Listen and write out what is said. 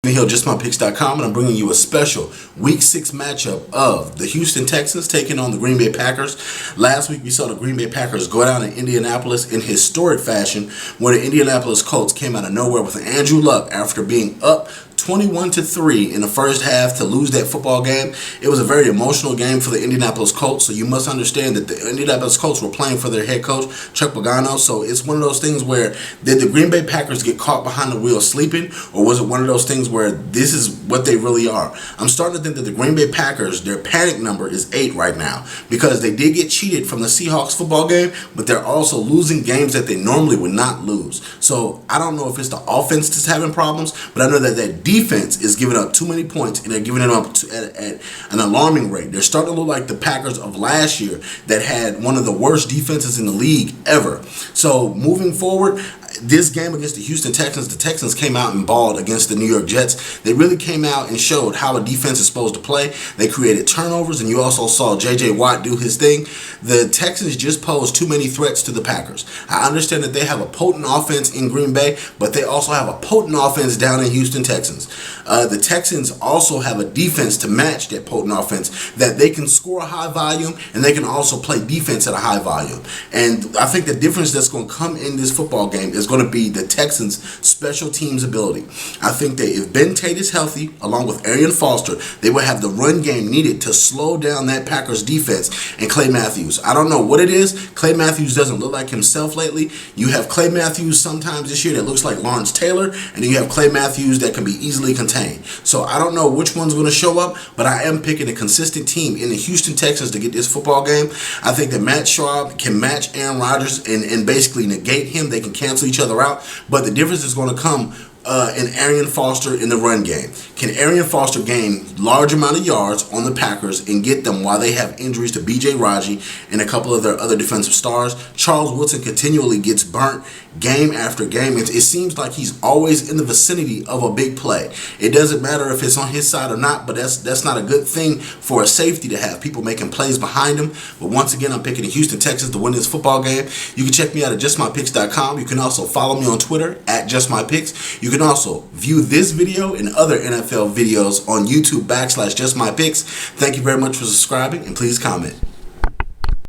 Here at JustMyPicks.com, and I'm bringing you a special Week 6 matchup of the Houston Texans taking on the Green Bay Packers. Last week we saw the Green Bay Packers go down to Indianapolis in historic fashion, where the Indianapolis Colts came out of nowhere with Andrew Luck after being up 21-3 in the first half to lose that football game. It was a very emotional game for the Indianapolis Colts, so you must understand that the Indianapolis Colts were playing for their head coach, Chuck Pagano. So it's one of those things where, did the Green Bay Packers get caught behind the wheel sleeping, or was it one of those things where this is what they really are? I'm starting to think that the Green Bay Packers, their panic number is 8 right now, because they did get cheated from the Seahawks football game, but they're also losing games that they normally would not lose. So I don't know if it's the offense that's having problems, but I know that that defense is giving up too many points, and they're giving it up at an alarming rate. They're starting to look like the Packers of last year that had one of the worst defenses in the league ever. So moving forward, this game against the Houston Texans, the Texans came out and balled against the New York Jets. They really came out and showed how a defense is supposed to play. They created turnovers, and you also saw J.J.Wyatt do his thing. The Texans just posed too many threats to the Packers. I understand that they have a potent offense in Green Bay, but they also have a potent offense down in Houston Texans. The Texans also have a defense to match that potent offense, that they can score a high volume, and they can also play defense at a high volume. And I think the difference that's going to come in this football game is going to be the Texans' special teams ability. I think that if Ben Tate is healthy, along with Arian Foster, they will have the run game needed to slow down that Packers defense and Clay Matthews. I don't know what it is. Clay Matthews doesn't look like himself lately. You have Clay Matthews sometimes this year that looks like Lawrence Taylor, and then you have Clay Matthews that can be easily contained. So I don't know which one's going to show up, but I am picking a consistent team in the Houston Texans to get this football game. I think that Matt Schaub can match Aaron Rodgers and basically negate him. They can cancel each other out, but the difference is going to come in Arian Foster in the run game. Can Arian Foster gain large amount of yards on the Packers and get them while they have injuries to B.J. Raji and a couple of their other defensive stars? Charles Woodson continually gets burnt game after game. It seems like he's always in the vicinity of a big play. It doesn't matter if it's on his side or not, but that's not a good thing for a safety to have people making plays behind him. But once again, I'm picking the Houston Texans to win this football game. You can check me out at JustMyPicks.com. You can also follow me on Twitter at JustMyPicks. You can also view this video and other NFL videos on YouTube /JustMyPicks. Thank you very much for subscribing, and please comment.